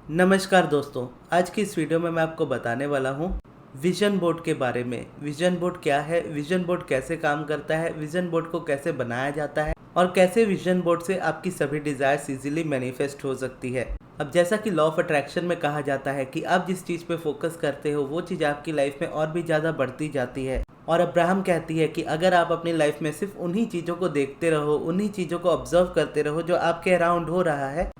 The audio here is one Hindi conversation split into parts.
नमस्कार दोस्तों, आज की इस वीडियो में मैं आपको बताने वाला हूँ विजन बोर्ड के बारे में। विजन बोर्ड क्या है, विजन बोर्ड कैसे काम करता है, विजन बोर्ड को कैसे बनाया जाता है और कैसे विजन बोर्ड से आपकी सभी डिज़ायर्स इजीली मैनिफेस्ट हो सकती है। अब जैसा कि लॉ ऑफ अट्रैक्शन में कहा जाता है कि आप जिस चीज़ पे फोकस करते हो वो चीज़ आपकी लाइफ में और भी ज़्यादा बढ़ती जाती है। और अब्राहम कहती है कि अगर आप अपनी लाइफ में सिर्फ उन्हीं चीज़ों को देखते रहो, उन्हीं चीज़ों को ऑब्जर्व करते रहो जो आपके अराउंड हो रहा है,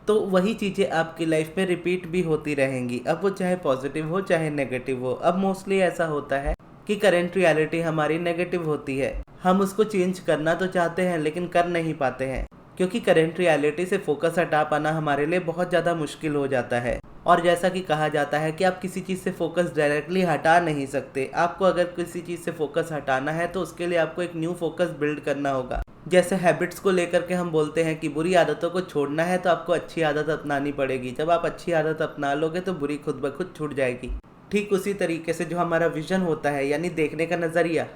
तो वही चीज़ें आपकी लाइफ में रिपीट भी होती रहेंगी। अब वो चाहे पॉजिटिव हो चाहे नेगेटिव हो। अब मोस्टली ऐसा होता है कि करंट रियलिटी हमारी नेगेटिव होती है। हम उसको चेंज करना तो चाहते हैं लेकिन कर नहीं पाते हैं, क्योंकि करंट रियलिटी से फोकस हटा पाना हमारे लिए बहुत ज़्यादा मुश्किल हो जाता है। और जैसा कि कहा जाता है कि आप किसी चीज़ से फोकस डायरेक्टली हटा नहीं सकते। आपको अगर किसी चीज़ से फोकस हटाना है तो उसके लिए आपको एक न्यू फोकस बिल्ड करना होगा। जैसे हैबिट्स को लेकर के हम बोलते हैं कि बुरी आदतों को छोड़ना है तो आपको अच्छी आदत अपनानी पड़ेगी। जब आप अच्छी आदत अपना लोगे तो बुरी खुद ब खुद छूट जाएगी। ठीक उसी तरीके से जो हमारा विजन होता है, यानी देखने का नज़रिया,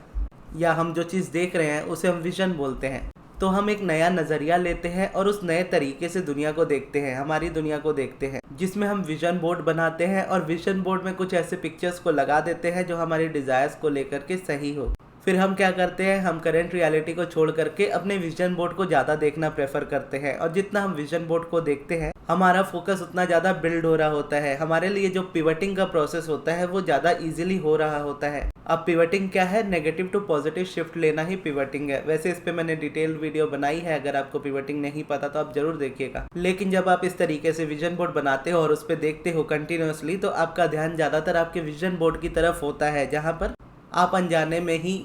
या हम जो चीज़ देख रहे हैं उसे हम विजन बोलते हैं। तो हम एक नया नज़रिया लेते हैं और उस नए तरीके से दुनिया को देखते हैं, हमारी दुनिया को देखते हैं, जिसमें हम विजन बोर्ड बनाते हैं और विजन बोर्ड में कुछ ऐसे पिक्चर्स को लगा देते हैं जो हमारी डिज़ायर्स को लेकर के सही हो। फिर हम क्या करते हैं, हम करंट रियलिटी को छोड़ करके अपने विजन बोर्ड को ज़्यादा देखना प्रेफर करते हैं। और जितना हम विजन बोर्ड को देखते हैं हमारा फोकस उतना ज़्यादा बिल्ड हो रहा होता है। हमारे लिए जो पिवटिंग का प्रोसेस होता है वो ज़्यादा इजीली हो रहा होता है। अब पिवटिंग क्या है, नेगेटिव टू पॉजिटिव शिफ्ट लेना ही पिवटिंग है। वैसे इस पे मैंने डिटेल वीडियो बनाई है, अगर आपको पिवटिंग नहीं पता तो आप जरूर देखिएगा। लेकिन जब आप इस तरीके से विजन बोर्ड बनाते हो और उस पर देखते हो कंटिन्यूसली, तो आपका ध्यान ज़्यादातर आपके विजन बोर्ड की तरफ होता है, जहाँ पर आप अनजाने में ही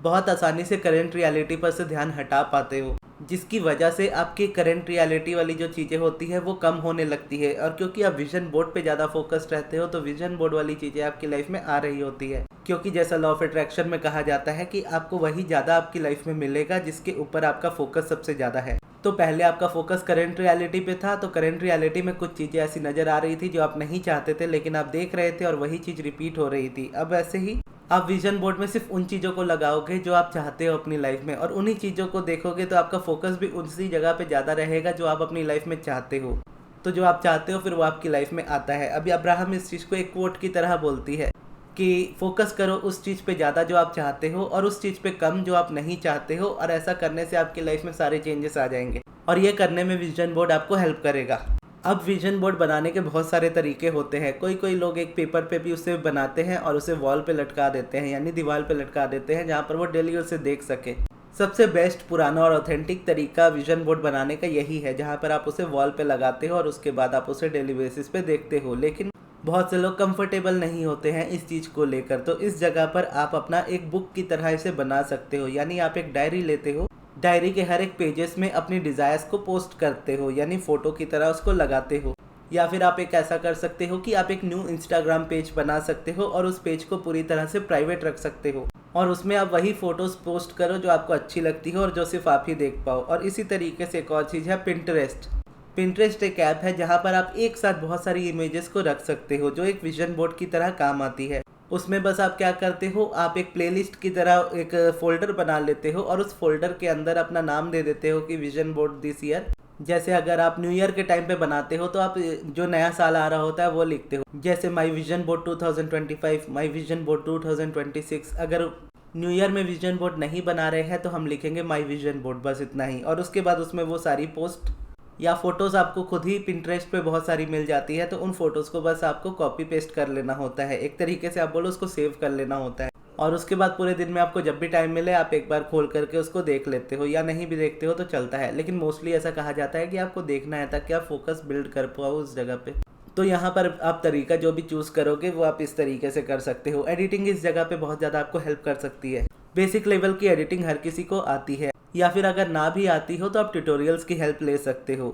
बहुत आसानी से करंट रियलिटी पर से ध्यान हटा पाते हो, जिसकी वजह से आपकी करंट रियलिटी वाली जो चीज़ें होती है वो कम होने लगती है। और क्योंकि आप विजन बोर्ड पे ज़्यादा फोकस्ड रहते हो तो विजन बोर्ड वाली चीज़ें आपकी लाइफ में आ रही होती है। क्योंकि जैसा लॉ ऑफ अट्रैक्शन में कहा जाता है कि आपको वही ज़्यादा आपकी लाइफ में मिलेगा जिसके ऊपर आपका फोकस सबसे ज़्यादा है। तो पहले आपका फोकस करंट रियलिटी पे था, तो करंट रियलिटी में कुछ चीज़ें ऐसी नज़र आ रही थी जो आप नहीं चाहते थे लेकिन आप देख रहे थे और वही चीज़ रिपीट हो रही थी। अब ऐसे ही आप विजन बोर्ड में सिर्फ उन चीज़ों को लगाओगे जो आप चाहते हो अपनी लाइफ में, और उन्हीं चीज़ों को देखोगे तो आपका फोकस भी उसी जगह पे ज़्यादा रहेगा जो आप अपनी लाइफ में चाहते हो। तो जो आप चाहते हो फिर वो आपकी लाइफ में आता है। अभी अब्राहम इस चीज़ को एक कोट की तरह बोलती है कि फोकस करो उस चीज़ पे ज़्यादा जो आप चाहते हो और उस चीज़ पे कम जो आप नहीं चाहते हो, और ऐसा करने से आपकी लाइफ में सारे चेंजेस आ जाएंगे। और ये करने में विजन बोर्ड आपको हेल्प करेगा। अब विजन बोर्ड बनाने के बहुत सारे तरीके होते हैं। कोई लोग एक पेपर पे भी उसे बनाते हैं और उसे वॉल पे लटका देते हैं, यानी दीवार पे लटका देते हैं, जहाँ पर वो डेली उसे देख सके। सबसे बेस्ट, पुराना और ऑथेंटिक तरीका विजन बोर्ड बनाने का यही है, जहाँ पर आप उसे वॉल पे लगाते हो और उसके बाद आप उसे डेली बेसिस पे देखते हो। लेकिन बहुत से लोग कंफर्टेबल नहीं होते हैं इस चीज़ को लेकर, तो इस जगह पर आप अपना एक बुक की तरह इसे बना सकते हो। यानी आप एक डायरी लेते हो, डायरी के हर एक पेजेस में अपनी डिज़ायर्स को पोस्ट करते हो, यानी फ़ोटो की तरह उसको लगाते हो। या फिर आप एक ऐसा कर सकते हो कि आप एक न्यू इंस्टाग्राम पेज बना सकते हो और उस पेज को पूरी तरह से प्राइवेट रख सकते हो, और उसमें आप वही फ़ोटोज़ पोस्ट करो जो आपको अच्छी लगती हो और जो सिर्फ आप ही देख पाओ। और इसी तरीके से एक और चीज़ है पिंटरेस्ट। पिंटरेस्ट एक ऐप है जहाँ पर आप एक साथ बहुत सारी इमेजेस को रख सकते हो, जो एक विजन बोर्ड की तरह काम आती है। उसमें बस आप क्या करते हो, आप एक प्लेलिस्ट की तरह एक फ़ोल्डर बना लेते हो और उस फोल्डर के अंदर अपना नाम दे देते हो कि विजन बोर्ड दिस ईयर। जैसे अगर आप न्यू ईयर के टाइम पे बनाते हो तो आप जो नया साल आ रहा होता है वो लिखते हो, जैसे my vision board 2025, my vision board 2026। अगर न्यू ईयर में विजन बोर्ड नहीं बना रहे हैं तो हम लिखेंगे माई विजन बोर्ड, बस इतना ही। और उसके बाद उसमें वो सारी पोस्ट या फोटोज़ आपको खुद ही पिंटरेस्ट पे बहुत सारी मिल जाती है, तो उन फोटोज़ को बस आपको कॉपी पेस्ट कर लेना होता है। एक तरीके से आप बोलो उसको सेव कर लेना होता है, और उसके बाद पूरे दिन में आपको जब भी टाइम मिले आप एक बार खोल करके उसको देख लेते हो, या नहीं भी देखते हो तो चलता है। लेकिन मोस्टली ऐसा कहा जाता है कि आपको देखना है ताकि आप फोकस बिल्ड कर पाओ उस जगह पे। तो यहाँ पर आप तरीका जो भी चूज़ करोगे वो आप इस तरीके से कर सकते हो। एडिटिंग इस जगह पे बहुत ज़्यादा आपको हेल्प कर सकती है। बेसिक लेवल की एडिटिंग हर किसी को आती है, या फिर अगर ना भी आती हो तो आप ट्यूटोरियल्स की हेल्प ले सकते हो।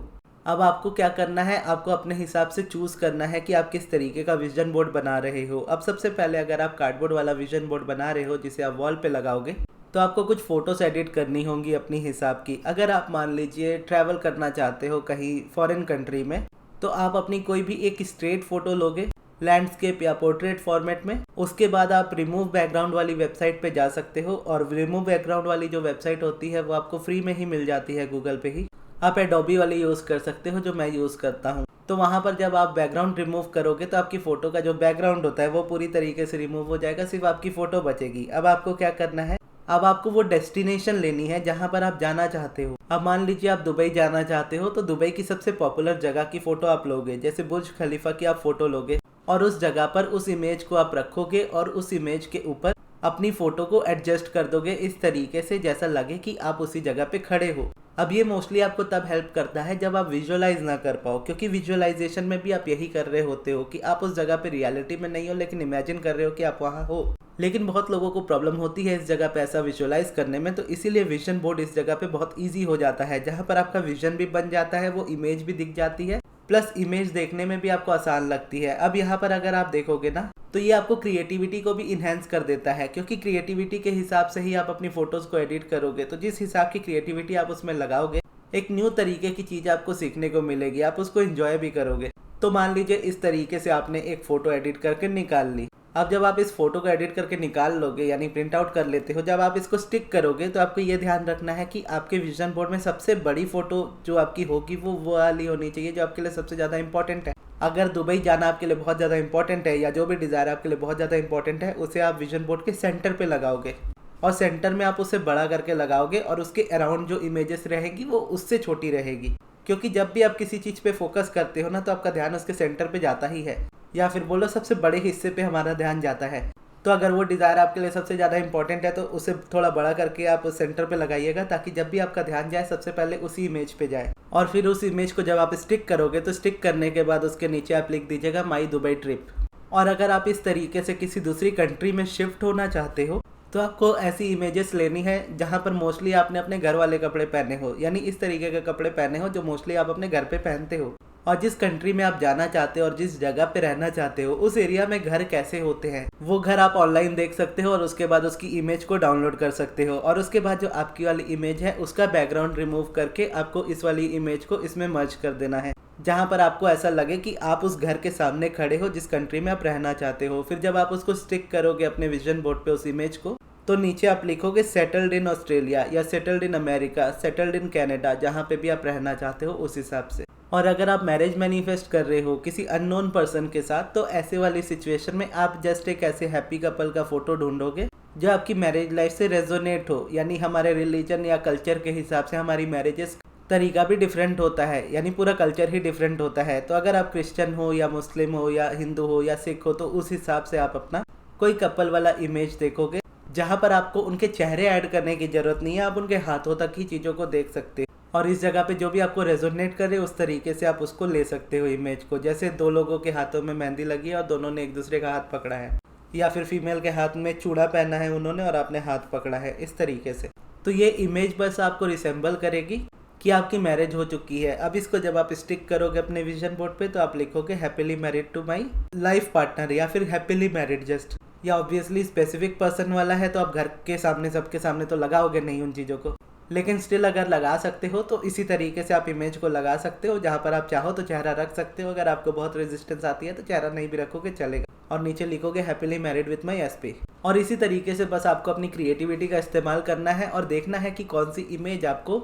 अब आपको क्या करना है, आपको अपने हिसाब से चूज़ करना है कि आप किस तरीके का विजन बोर्ड बना रहे हो। अब सबसे पहले अगर आप कार्डबोर्ड वाला विजन बोर्ड बना रहे हो जिसे आप वॉल पे लगाओगे, तो आपको कुछ फ़ोटोस एडिट करनी होंगी अपनी हिसाब की। अगर आप मान लीजिए ट्रैवल करना चाहते हो कहीं फॉरेन कंट्री में, तो आप अपनी कोई भी एक स्ट्रेट फ़ोटो लोगे लैंडस्केप या पोर्ट्रेट फॉर्मेट में। उसके बाद आप रिमूव बैकग्राउंड वाली वेबसाइट पे जा सकते हो, और रिमूव बैकग्राउंड वाली जो वेबसाइट होती है वो आपको फ्री में ही मिल जाती है गूगल पे ही। आप एडोबी वाली यूज़ कर सकते हो जो मैं यूज़ करता हूँ। तो वहाँ पर जब आप बैकग्राउंड रिमूव करोगे तो आपकी फ़ोटो का जो बैकग्राउंड होता है वो पूरी तरीके से रिमूव हो जाएगा, सिर्फ आपकी फ़ोटो बचेगी। अब आपको क्या करना है, अब आपको वो डेस्टिनेशन लेनी है जहाँ पर आप जाना चाहते हो। अब मान लीजिए आप दुबई जाना चाहते हो, तो दुबई की सबसे पॉपुलर जगह की फ़ोटो आप लोगे, जैसे बुर्ज खलीफा की आप फ़ोटो लोगे और उस जगह पर उस इमेज को आप रखोगे और उस इमेज के ऊपर अपनी फ़ोटो को एडजस्ट कर दोगे इस तरीके से जैसा लगे कि आप उसी जगह पे खड़े हो। अब ये मोस्टली आपको तब हेल्प करता है जब आप विजुअलाइज ना कर पाओ, क्योंकि विजुअलाइजेशन में भी आप यही कर रहे होते हो कि आप उस जगह पे रियलिटी में नहीं हो लेकिन इमेजिन कर रहे हो कि आप वहाँ हो। लेकिन बहुत लोगों को प्रॉब्लम होती है इस जगह पे ऐसा विजुअलाइज करने में, तो इसीलिए विजन बोर्ड इस जगह पे बहुत ईजी हो जाता है, जहाँ पर आपका विजन भी बन जाता है, वो इमेज भी दिख जाती है, प्लस इमेज देखने में भी आपको आसान लगती है। अब यहाँ पर अगर आप देखोगे ना तो ये आपको क्रिएटिविटी को भी इन्हेंस कर देता है, क्योंकि क्रिएटिविटी के हिसाब से ही आप अपनी फोटोज को एडिट करोगे, तो जिस हिसाब की क्रिएटिविटी आप उसमें लगाओगे एक न्यू तरीके की चीज़ आपको सीखने को मिलेगी, आप उसको एंजॉय भी करोगे। तो मान लीजिए इस तरीके से आपने एक फ़ोटो एडिट करके निकाल ली। अब जब आप इस फोटो को एडिट करके निकाल लोगे, यानी प्रिंट आउट कर लेते हो, जब आप इसको स्टिक करोगे तो आपको ये ध्यान रखना है कि आपके विजन बोर्ड में सबसे बड़ी फ़ोटो जो आपकी होगी वो वाली होनी चाहिए जो आपके लिए सबसे ज़्यादा इंपॉर्टेंट है। अगर दुबई जाना आपके लिए बहुत ज़्यादा इंपॉर्टेंट है या जो भी डिज़ायर आपके लिए बहुत ज़्यादा इंपॉर्टेंट है, उसे आप विजन बोर्ड के सेंटर पे लगाओगे और सेंटर में आप उसे बड़ा करके लगाओगे और उसके अराउंड जो इमेजेस रहेंगी वो उससे छोटी रहेगी, क्योंकि जब भी आप किसी चीज़ पे फोकस करते हो ना तो आपका ध्यान उसके सेंटर पे जाता ही है, या फिर बोलो सबसे बड़े हिस्से पे हमारा ध्यान जाता है। तो अगर वो डिज़ायर आपके लिए सबसे ज़्यादा इंपॉर्टेंट है तो उसे थोड़ा बड़ा करके आप सेंटर पे लगाइएगा, ताकि जब भी आपका ध्यान जाए सबसे पहले उसी इमेज पे जाए। और फिर उस इमेज को जब आप स्टिक करोगे तो स्टिक करने के बाद उसके नीचे आप लिख दीजिएगा माई दुबई ट्रिप। और अगर आप इस तरीके से किसी दूसरी कंट्री में शिफ्ट होना चाहते हो तो आपको ऐसी इमेजेस लेनी है जहाँ पर मोस्टली आपने अपने घर वाले कपड़े पहने हो, यानी इस तरीके के कपड़े पहने हो जो मोस्टली आप अपने घर पे पहनते हो। और जिस कंट्री में आप जाना चाहते हो और जिस जगह पे रहना चाहते हो उस एरिया में घर कैसे होते हैं वो घर आप ऑनलाइन देख सकते हो और उसके बाद उसकी इमेज को डाउनलोड कर सकते हो। और उसके बाद जो आपकी वाली इमेज है उसका बैकग्राउंड रिमूव करके आपको इस वाली इमेज को इसमें मर्ज कर देना है, जहाँ पर आपको ऐसा लगे कि आप उस घर के सामने खड़े हो जिस कंट्री में आप रहना चाहते हो। फिर जब आप उसको स्टिक करोगे अपने विजन बोर्ड पे उस इमेज को, तो नीचे आप लिखोगे सेटल्ड इन ऑस्ट्रेलिया या settled in America, settled in Canada, जहाँ पे भी आप रहना चाहते हो उस हिसाब से। और अगर आप मैरिज मैनिफेस्ट कर रहे हो किसी अननोन पर्सन के साथ, तो ऐसे वाली सिचुएशन में आप जस्ट एक ऐसे हैप्पी कपल का फोटो ढूंढोगे जो आपकी मैरिज लाइफ से रेजोनेट हो। यानी हमारे रिलीजन या कल्चर के हिसाब से हमारी मैरिजेस तरीका भी डिफरेंट होता है, यानी पूरा कल्चर ही डिफरेंट होता है। तो अगर आप क्रिश्चियन हो या मुस्लिम हो या हिंदू हो या सिख हो, तो उस हिसाब से आप अपना कोई कपल वाला इमेज देखोगे जहाँ पर आपको उनके चेहरे ऐड करने की ज़रूरत नहीं है, आप उनके हाथों तक ही चीज़ों को देख सकते हो। और इस जगह पे जो भी आपको रेजोनेट करे उस तरीके से आप उसको ले सकते हो इमेज को। जैसे दो लोगों के हाथों में मेहंदी लगी है और दोनों ने एक दूसरे का हाथ पकड़ा है, या फिर फीमेल के हाथ में चूड़ा पहना है उन्होंने और आपने हाथ पकड़ा है, इस तरीके से। तो ये इमेज बस आपको रिसेंबल करेगी कि आपकी मैरिज हो चुकी है। अब इसको जब आप स्टिक करोगे अपने विजन बोर्ड पे तो आप लिखोगे happily married to my life partner, या फिर हैप्पीली मैरिड जस्ट, या ऑब्वियसली स्पेसिफिक पर्सन वाला है तो आप घर के सामने सबके सामने तो लगाओगे नहीं उन चीज़ों को, लेकिन स्टिल अगर लगा सकते हो तो इसी तरीके से आप इमेज को लगा सकते हो। जहाँ पर आप चाहो तो चेहरा रख सकते हो, अगर आपको बहुत रेजिस्टेंस आती है तो चेहरा नहीं भी रखोगे चलेगा, और नीचे लिखोगे happily married with my SP. और इसी तरीके से बस आपको अपनी क्रिएटिविटी का इस्तेमाल करना है और देखना है कि कौन सी इमेज आपको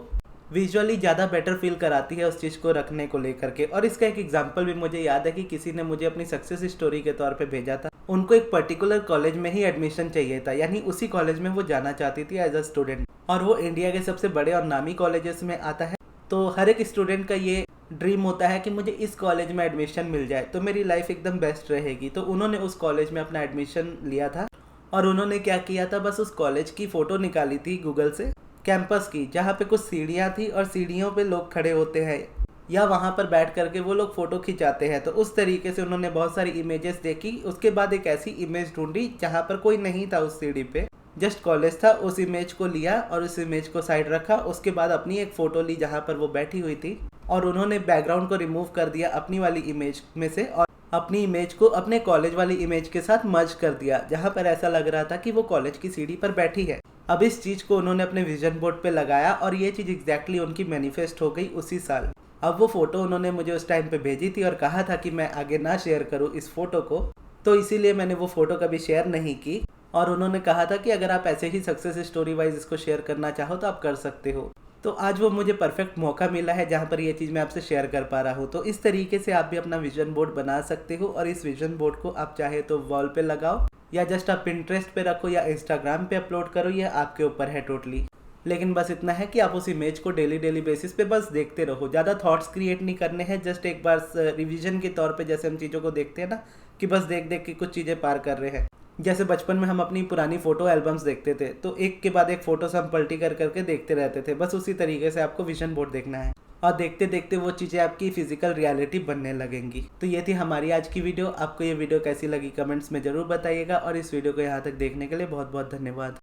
विजुअली ज़्यादा बेटर फील कराती है उस चीज़ को रखने को लेकर के। और इसका एक एग्जांपल भी मुझे याद है कि किसी ने मुझे अपनी सक्सेस स्टोरी के तौर पे भेजा था। उनको एक पर्टिकुलर कॉलेज में ही एडमिशन चाहिए था, यानी उसी कॉलेज में वो जाना चाहती थी एज अ स्टूडेंट, और वो इंडिया के सबसे बड़े और नामी कॉलेजेस में आता है। तो हर एक स्टूडेंट का ये ड्रीम होता है कि मुझे इस कॉलेज में एडमिशन मिल जाए तो मेरी लाइफ एकदम बेस्ट रहेगी। तो उन्होंने उस कॉलेज में अपना एडमिशन लिया था और उन्होंने क्या किया था, बस उस कॉलेज की फ़ोटो निकाली थी गूगल से, कैंपस की, जहाँ पे कुछ सीढ़ियाँ थी और सीढ़ियों पे लोग खड़े होते हैं या वहाँ पर बैठ करके वो लोग फ़ोटो खिंचाते हैं। तो उस तरीके से उन्होंने बहुत सारी इमेजेस देखी, उसके बाद एक ऐसी इमेज ढूंढी जहाँ पर कोई नहीं था उस सीढ़ी पे, जस्ट कॉलेज था। उस इमेज को लिया और उस इमेज को साइड रखा, उसके बाद अपनी एक फ़ोटो ली जहाँ पर वो बैठी हुई थी और उन्होंने बैकग्राउंड को रिमूव कर दिया अपनी वाली इमेज में से और अपनी इमेज को अपने कॉलेज वाली इमेज के साथ मर्ज कर दिया, जहाँ पर ऐसा लग रहा था कि वो कॉलेज की सीढ़ी पर बैठी है। अब इस चीज़ को उन्होंने अपने विजन बोर्ड पे लगाया और ये चीज़ एग्जैक्टली उनकी मैनिफेस्ट हो गई उसी साल। अब वो फ़ोटो उन्होंने मुझे उस टाइम पे भेजी थी और कहा था कि मैं आगे ना शेयर करूँ इस फ़ोटो को, तो इसीलिए मैंने वो फ़ोटो कभी शेयर नहीं की। और उन्होंने कहा था कि अगर आप ऐसे ही सक्सेस स्टोरी वाइज इसको शेयर करना चाहो तो आप कर सकते हो। तो आज वो मुझे परफेक्ट मौका मिला है जहाँ पर ये चीज़ मैं आपसे शेयर कर पा रहा हूँ। तो इस तरीके से आप भी अपना विजन बोर्ड बना सकते हो और इस विजन बोर्ड को आप चाहे तो वॉल पे लगाओ या जस्ट आप पिंटरेस्ट पे रखो या इंस्टाग्राम पे अपलोड करो, यह आपके ऊपर है टोटली। लेकिन बस इतना है कि आप उस इमेज को डेली बेसिस पे बस देखते रहो, ज़्यादा थॉट्स क्रिएट नहीं करने हैं, जस्ट एक बार रिवीजन के तौर पे जैसे हम चीज़ों को देखते हैं ना कि बस देख देख के कुछ चीज़ें पार कर रहे हैं। जैसे बचपन में हम अपनी पुरानी फ़ोटो एल्बम्स देखते थे तो एक के बाद एक फ़ोटो से हम पलटी कर करके देखते रहते थे, बस उसी तरीके से आपको विजन बोर्ड देखना है और देखते देखते वो चीज़ें आपकी फिजिकल रियलिटी बनने लगेंगी। तो ये थी हमारी आज की वीडियो। आपको ये वीडियो कैसी लगी कमेंट्स में ज़रूर बताइएगा और इस वीडियो को यहाँ तक देखने के लिए बहुत बहुत धन्यवाद।